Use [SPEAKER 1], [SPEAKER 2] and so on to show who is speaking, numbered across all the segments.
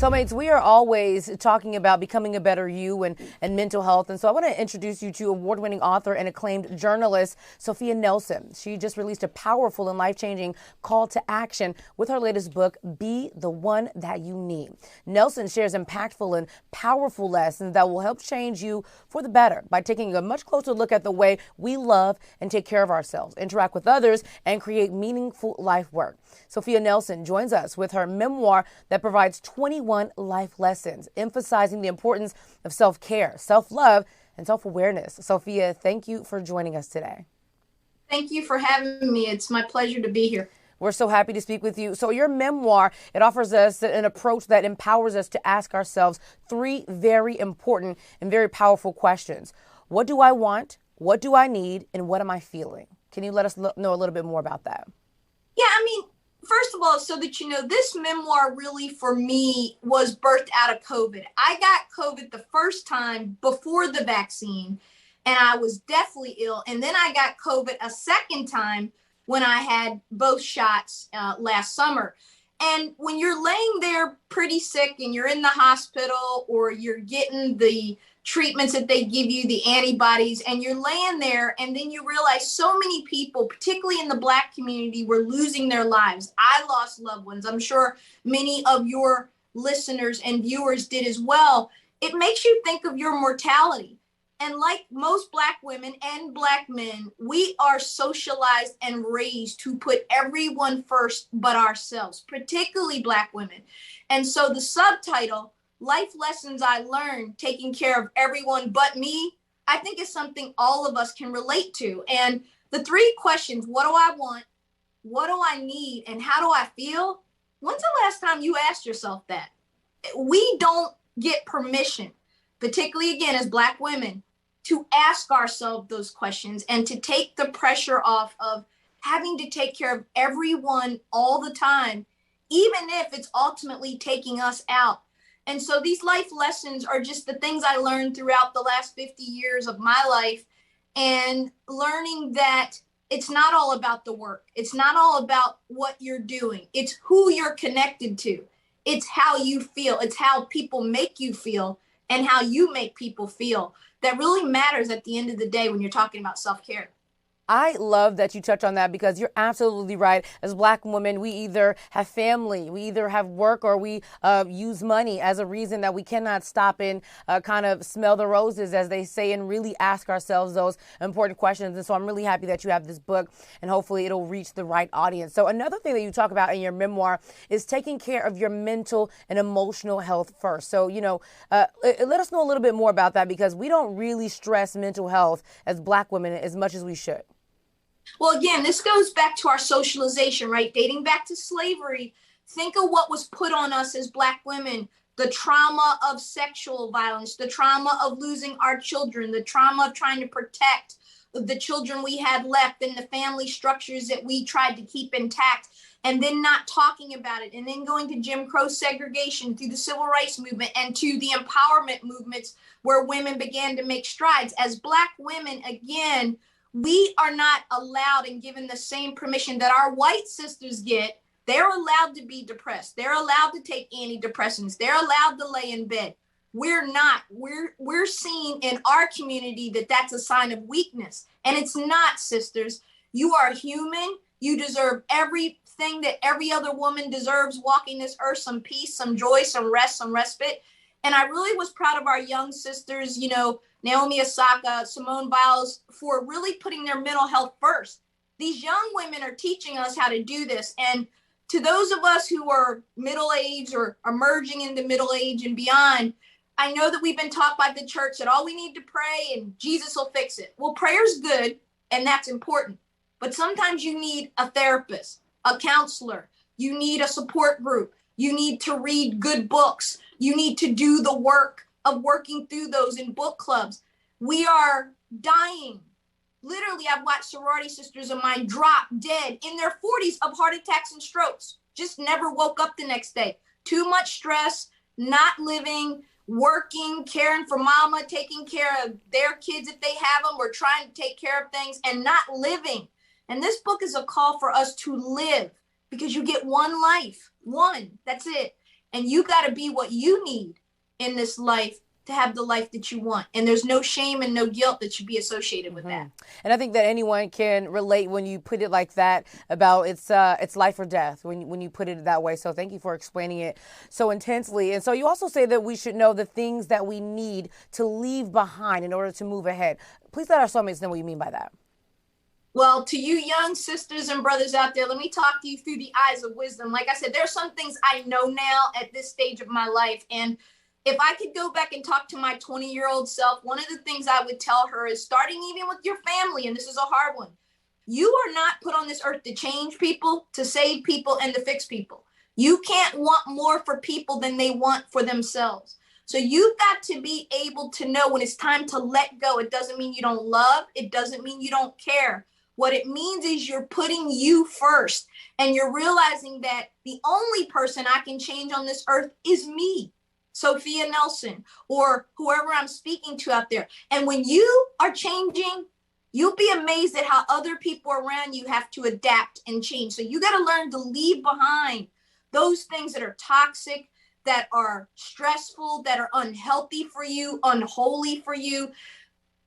[SPEAKER 1] Soulmates, we are always talking about becoming a better you and mental health. And so I want to introduce you to award-winning author and acclaimed journalist, Sophia Nelson. She just released a powerful and life-changing call to action with her latest book, Be the One That You Need. Nelson shares impactful and powerful lessons that will help change you for the better by taking a much closer look at the way we love and take care of ourselves, interact with others, and create meaningful life work. Sophia Nelson joins us with her memoir that provides 21 life lessons, emphasizing the importance of self-care, self-love, and self-awareness. Sophia, thank you for joining us today.
[SPEAKER 2] Thank you for having me. It's my pleasure to be here.
[SPEAKER 1] We're so happy to speak with you. So your memoir, it offers us an approach that empowers us to ask ourselves three very important and very powerful questions. What do I want? What do I need? And what am I feeling? Can you let us know a little bit more about that?
[SPEAKER 2] Yeah, first of all, so that you know, this memoir really for me was birthed out of COVID. I got COVID the first time before the vaccine, and I was deathly ill. And then I got COVID a second time when I had both shots last summer. And when you're laying there pretty sick and you're in the hospital or you're getting the treatments that they give you, the antibodies, and you're laying there and then you realize so many people, particularly in the Black community, were losing their lives. I lost loved ones. I'm sure many of your listeners and viewers did as well. It makes you think of your mortality. And like most Black women and Black men, we are socialized and raised to put everyone first but ourselves, particularly Black women. And so the subtitle, Life Lessons I Learned, Taking Care of Everyone But Me, I think is something all of us can relate to. And the three questions, what do I want? What do I need? And how do I feel? When's the last time you asked yourself that? We don't get permission, particularly again as Black women, to ask ourselves those questions and to take the pressure off of having to take care of everyone all the time, even if it's ultimately taking us out. And so these life lessons are just the things I learned throughout the last 50 years of my life, and learning that it's not all about the work. It's not all about what you're doing. It's who you're connected to. It's how you feel. It's how people make you feel and how you make people feel that really matters at the end of the day when you're talking about self-care.
[SPEAKER 1] I love that you touch on that because you're absolutely right. As Black women, we either have family, we either have work, or we use money as a reason that we cannot stop and kind of smell the roses, as they say, and really ask ourselves those important questions. And so I'm really happy that you have this book, and hopefully it'll reach the right audience. So another thing that you talk about in your memoir is taking care of your mental and emotional health first. So, let us know a little bit more about that, because we don't really stress mental health as Black women as much as we should.
[SPEAKER 2] Well, again, this goes back to our socialization, right? Dating back to slavery. Think of what was put on us as Black women, the trauma of sexual violence, the trauma of losing our children, the trauma of trying to protect the children we had left, and the family structures that we tried to keep intact, and then not talking about it, and then going to Jim Crow segregation through the civil rights movement and to the empowerment movements where women began to make strides. As Black women, again, we are not allowed and given the same permission that our white sisters get. They're allowed to be depressed. They're allowed to take antidepressants. They're allowed to lay in bed. We're not. We're seeing in our community that that's a sign of weakness. And it's not, sisters. You are human. You deserve everything that every other woman deserves walking this earth: some peace, some joy, some rest, some respite. And I really was proud of our young sisters, Naomi Osaka, Simone Biles, for really putting their mental health first. These young women are teaching us how to do this. And to those of us who are middle-aged or emerging into middle age and beyond, I know that we've been taught by the church that all we need to pray and Jesus will fix it. Well, prayer's good, and that's important. But sometimes you need a therapist, a counselor. You need a support group. You need to read good books. You need to do the work of working through those in book clubs. We are dying. Literally, I've watched sorority sisters of mine drop dead in their 40s of heart attacks and strokes. Just never woke up the next day. Too much stress, not living, working, caring for mama, taking care of their kids if they have them, or trying to take care of things and not living. And this book is a call for us to live, because you get one life, one, that's it. And you got to be what you need in this life to have the life that you want. And there's no shame and no guilt that should be associated with that.
[SPEAKER 1] And I think that anyone can relate when you put it like that about it's life or death when you put it that way. So thank you for explaining it so intensely. And so you also say that we should know the things that we need to leave behind in order to move ahead. Please let our soulmates know what you mean by that.
[SPEAKER 2] Well, to you young sisters and brothers out there, let me talk to you through the eyes of wisdom. Like I said, there are some things I know now at this stage of my life. And if I could go back and talk to my 20-year-old self, one of the things I would tell her is, starting even with your family, and this is a hard one, you are not put on this earth to change people, to save people, and to fix people. You can't want more for people than they want for themselves. So you've got to be able to know when it's time to let go. It doesn't mean you don't love. It doesn't mean you don't care. What it means is you're putting you first, and you're realizing that the only person I can change on this earth is me, Sophia Nelson, or whoever I'm speaking to out there. And when you are changing, you'll be amazed at how other people around you have to adapt and change. So you got to learn to leave behind those things that are toxic, that are stressful, that are unhealthy for you, unholy for you.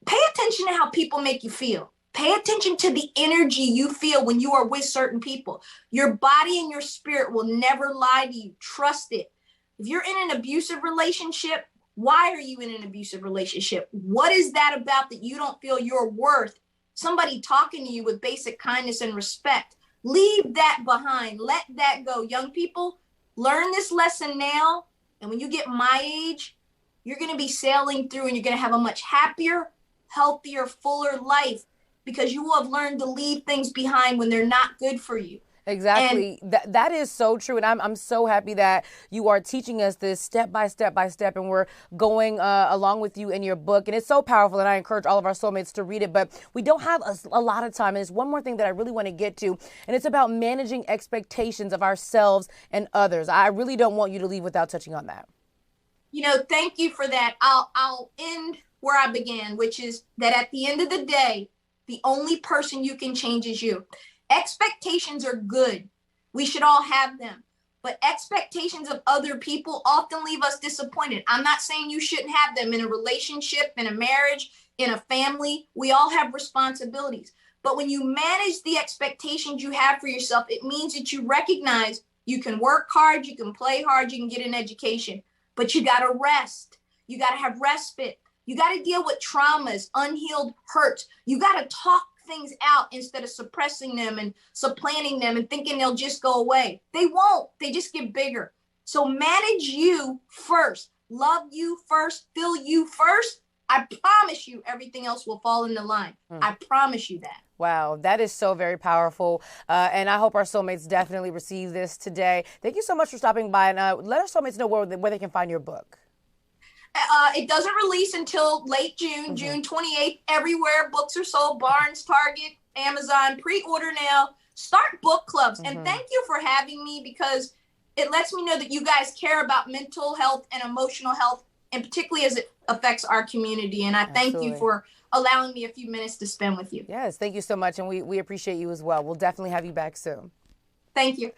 [SPEAKER 2] Pay attention to how people make you feel. Pay attention to the energy you feel when you are with certain people. Your body and your spirit will never lie to you. Trust it. If you're in an abusive relationship, why are you in an abusive relationship? What is that about that you don't feel you're worth somebody talking to you with basic kindness and respect? Leave that behind. Let that go. Young people, learn this lesson now. And when you get my age, you're going to be sailing through, and you're going to have a much happier, healthier, fuller life, because you will have learned to leave things behind when they're not good for you.
[SPEAKER 1] Exactly. That is so true. And I'm so happy that you are teaching us this step by step by step. And we're going along with you in your book. And it's so powerful. And I encourage all of our soulmates to read it. But we don't have a lot of time. And there's one more thing that I really want to get to. And it's about managing expectations of ourselves and others. I really don't want you to leave without touching on that.
[SPEAKER 2] You know, thank you for that. I'll end where I began, which is that at the end of the day, the only person you can change is you. Expectations are good. We should all have them. But expectations of other people often leave us disappointed. I'm not saying you shouldn't have them in a relationship, in a marriage, in a family. We all have responsibilities. But when you manage the expectations you have for yourself, it means that you recognize you can work hard, you can play hard, you can get an education, but you got to rest. You got to have respite. You got to deal with traumas, unhealed hurts. You got to talk things out instead of suppressing them and supplanting them and thinking they'll just go away. They won't. They just get bigger. So manage you first. Love you first. Feel you first. I promise you everything else will fall into line. I promise you that.
[SPEAKER 1] Wow, that is so very powerful. And I hope our soulmates definitely receive this today. Thank you so much for stopping by. And let our soulmates know where they can find your book.
[SPEAKER 2] It doesn't release until late June, June 28th. Everywhere books are sold, Barnes, Target, Amazon. Pre-order now. Start book clubs. And thank you for having me, because it lets me know that you guys care about mental health and emotional health, and particularly as it affects our community. And I thank you for allowing me a few minutes to spend with you.
[SPEAKER 1] Yes, thank you so much. And we appreciate you as well. We'll definitely have you back soon.
[SPEAKER 2] Thank you.